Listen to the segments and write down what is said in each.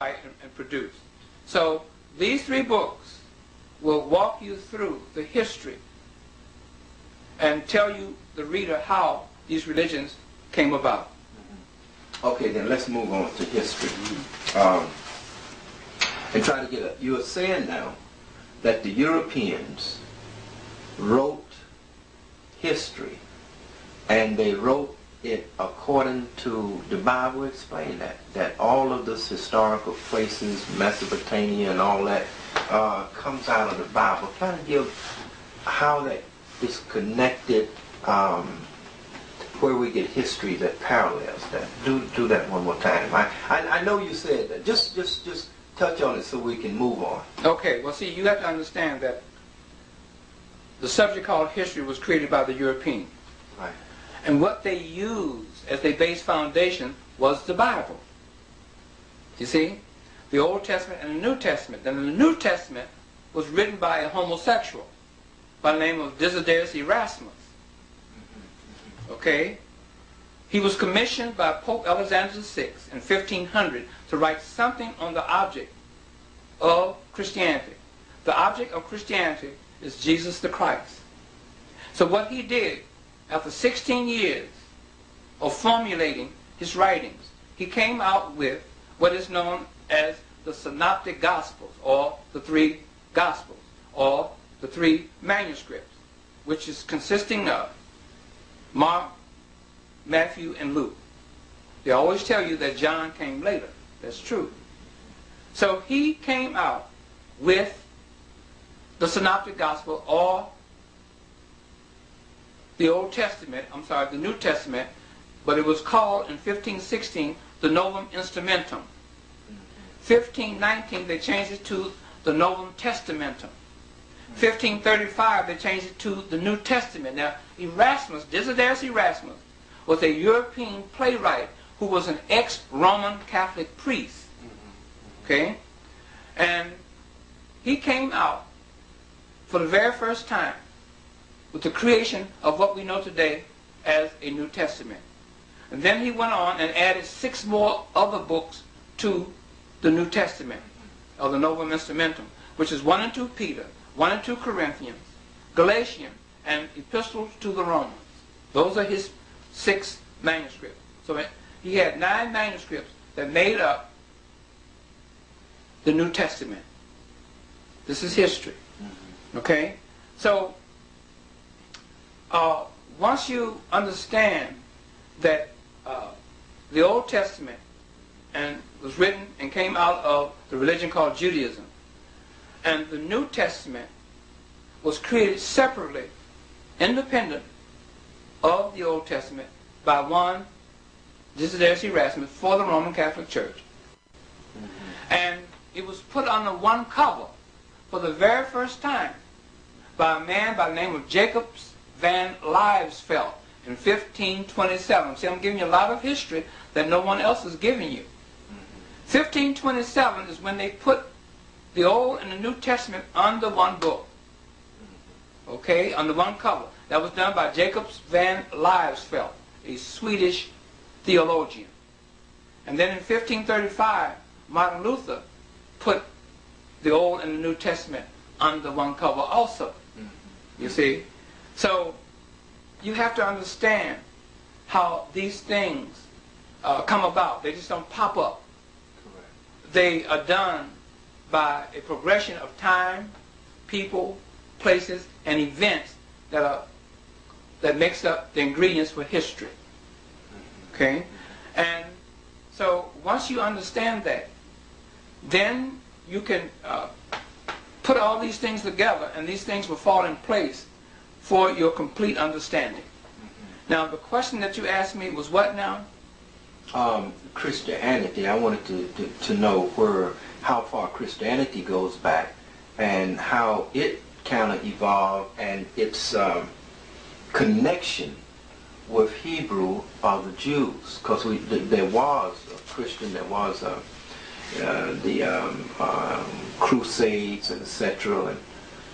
and produce. So these three books will walk you through the history and tell you, the reader, how these religions came about. Okay, then let's move on to history. And try to get a... You are saying now that the Europeans wrote history, and they wrote it according to the Bible. Explain that all of this historical places, Mesopotamia and all that, comes out of the Bible. Kind of give how that is connected, where we get history that parallels that. Do that one more time. I know you said that. Just touch on it so we can move on. Okay, well, see, you have to understand that the subject called history was created by the Europeans. Right. And what they used as their base foundation was the Bible. You see? The Old Testament and the New Testament. And the New Testament was written by a homosexual by the name of Desiderius Erasmus. Okay? He was commissioned by Pope Alexander VI in 1500 to write something on the object of Christianity. The object of Christianity is Jesus the Christ. So what he did, after 16 years of formulating his writings, he came out with what is known as the Synoptic Gospels, or the three Gospels, or the three manuscripts, which is consisting of Mark, Matthew, and Luke. They always tell you that John came later. That's true. So he came out with the Synoptic Gospel, or the Old Testament, the New Testament, but it was called in 1516 the Novum Instrumentum. 1519 they changed it to the Novum Testamentum. 1535 they changed it to the New Testament. Now Erasmus, Desiderius Erasmus, was a European playwright who was an ex-Roman Catholic priest. Okay? And he came out for the very first time with the creation of what we know today as a New Testament. And then he went on and added 6 more other books to the New Testament, or the Novum Instrumentum, which is 1 and 2 Peter, 1 and 2 Corinthians, Galatians, and Epistles to the Romans. Those are his 6 manuscripts. So he had 9 manuscripts that made up the New Testament. This is history. Okay? So, once you understand that the Old Testament was written and came out of the religion called Judaism, and the New Testament was created separately, independent of the Old Testament, by one Desiderius Erasmus for the Roman Catholic Church. And it was put under one cover for the very first time by a man by the name of Jacob van Liesveld in 1527. See, I'm giving you a lot of history that no one else is giving you. 1527 is when they put the Old and the New Testament under one book. Okay, under one cover. That was done by Jacob van Liesveld, a Swedish theologian. And then in 1535, Martin Luther put the Old and the New Testament under one cover also. You see? So you have to understand how these things come about. They just don't pop up. Correct. They are done by a progression of time, people, places, and events that makes up the ingredients for history. Okay? And so once you understand that, then you can put all these things together, and these things will fall in place for your complete understanding. Now, the question that you asked me was what now? Christianity. I wanted to know how far Christianity goes back and how it kind of evolved, and its connection with Hebrew or the Jews. Because there was a Christian, there was the Crusades, etc. And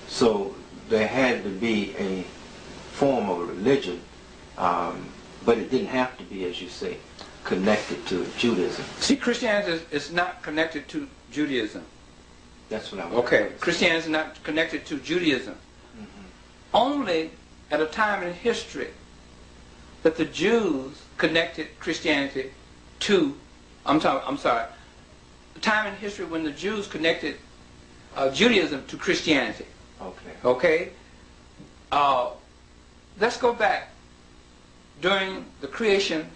so there had to be a form of a religion, but it didn't have to be, as you say. connected to Judaism? See, Christianity is not connected to Judaism. That's what I'm Okay, Christianity is not connected to Judaism. Only at a time in history that the Jews connected Christianity to, I'm sorry, the time in history when the Jews connected Judaism to Christianity. Okay. Okay? Let's go back during the creation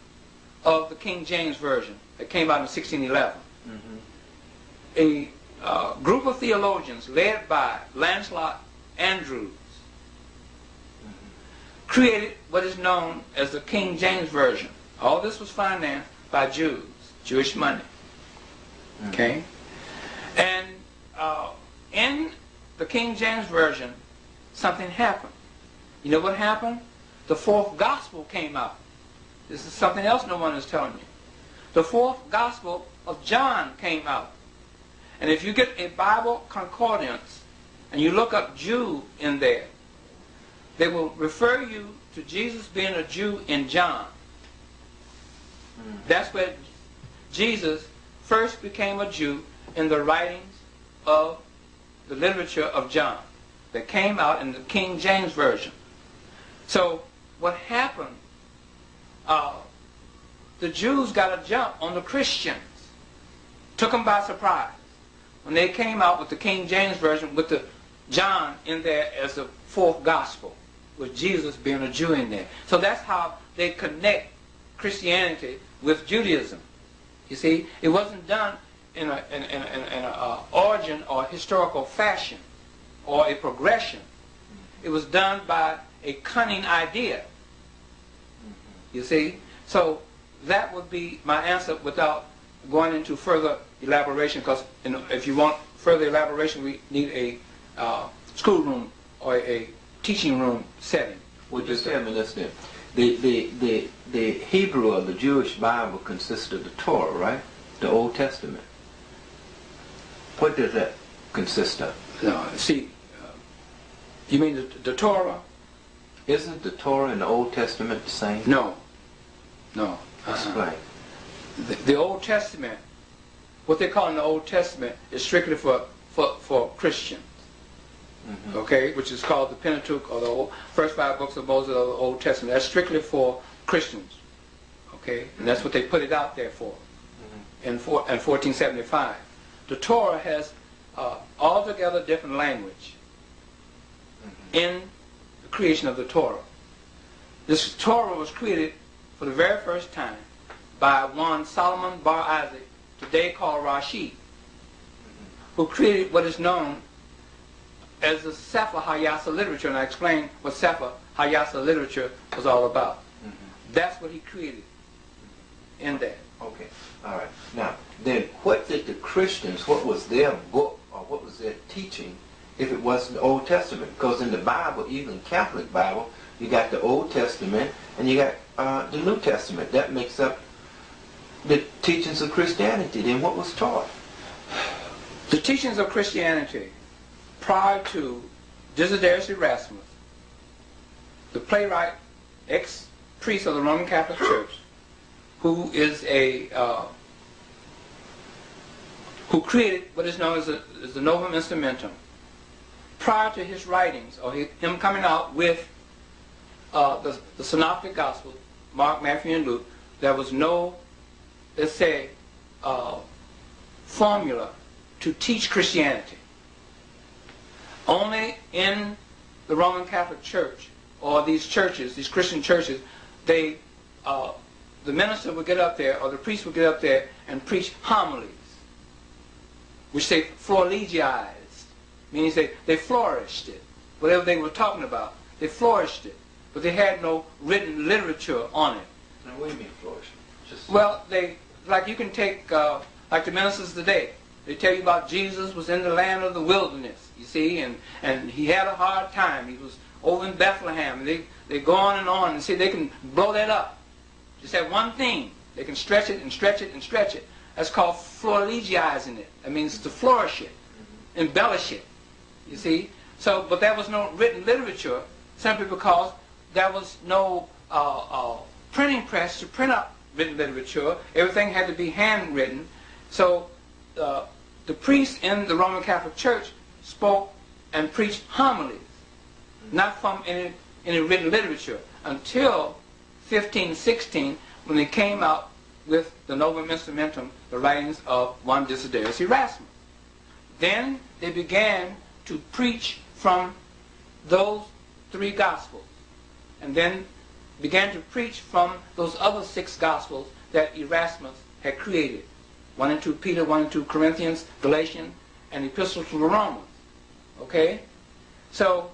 of the King James Version that came out in 1611. A group of theologians led by Lancelot Andrewes created what is known as the King James Version. All this was financed by Jews, Jewish money. Okay? And in the King James Version, something happened. You know what happened? The fourth gospel came out. This is something else no one is telling you. The fourth gospel of John came out. And if you get a Bible concordance and you look up Jew in there, they will refer you to Jesus being a Jew in John. That's where Jesus first became a Jew, in the writings of the literature of John that came out in the King James Version. So what happened, the Jews got a jump on the Christians, took them by surprise when they came out with the King James Version with the John in there as the fourth gospel, with Jesus being a Jew in there. So that's how they connect Christianity with Judaism. You see, it wasn't done in an origin or historical fashion or a progression. It was done by a cunning idea. You see? So that would be my answer without going into further elaboration, because if you want further elaboration, we need a schoolroom or a teaching room setting. Well, just tell me this then. The Hebrew or the Jewish Bible consists of the Torah, right? The Old Testament. What does that consist of? No, see, you mean the Torah? Isn't the Torah and the Old Testament the same? No. No. Explain. The Old Testament, what they call in the Old Testament, is strictly for Christians. Okay, which is called the Pentateuch, or the first 5 books of Moses of the Old Testament. That's strictly for Christians. Okay, and that's what they put it out there for in 1475. The Torah has altogether different language in the creation of the Torah. This Torah was created for the very first time by one Solomon Bar Isaac, today called Rashi, who created what is known as the Sefer HaYasa literature, and I explained what Sefer HaYasa literature was all about. That's what he created in there. Okay, all right. Now, then what did the Christians, what was their book or what was their teaching if it wasn't the Old Testament? Because in the Bible, even Catholic Bible, you got the Old Testament and you got the New Testament. That makes up the teachings of Christianity. Then what was taught? The teachings of Christianity prior to Desiderius Erasmus, the playwright, ex-priest of the Roman Catholic Church, who is who created what is known as the Novum Instrumentum. Prior to his writings, or him coming out with the Synoptic Gospels, Mark, Matthew, and Luke, there was no, let's say, formula to teach Christianity. Only in the Roman Catholic Church, or these churches, these Christian churches, they, the minister would get up there, or the priest would get up there and preach homilies, which they florilegized, meaning they flourished it. Whatever they were talking about, they flourished it, but they had no written literature on it. Now, what do you mean flourish? Well, like you can take, like the ministers today, they tell you about Jesus was in the land of the wilderness, you see, and he had a hard time. He was over in Bethlehem. And they go on, and see, they can blow that up. Just that one thing. They can stretch it and stretch it and stretch it. That's called florilegizing it. That means to flourish it, embellish it, you see. So, but there was no written literature simply because there was no printing press to print up written literature. Everything had to be handwritten. So the priests in the Roman Catholic Church spoke and preached homilies, not from any written literature, until 1516, when they came out with the Novum Instrumentum, the writings of one Desiderius Erasmus. Then they began to preach from those 3 Gospels, and then began to preach from those other 6 Gospels that Erasmus had created. 1 and 2 Peter, 1 and 2 Corinthians, Galatians, and the Epistle to the Romans. Okay? So,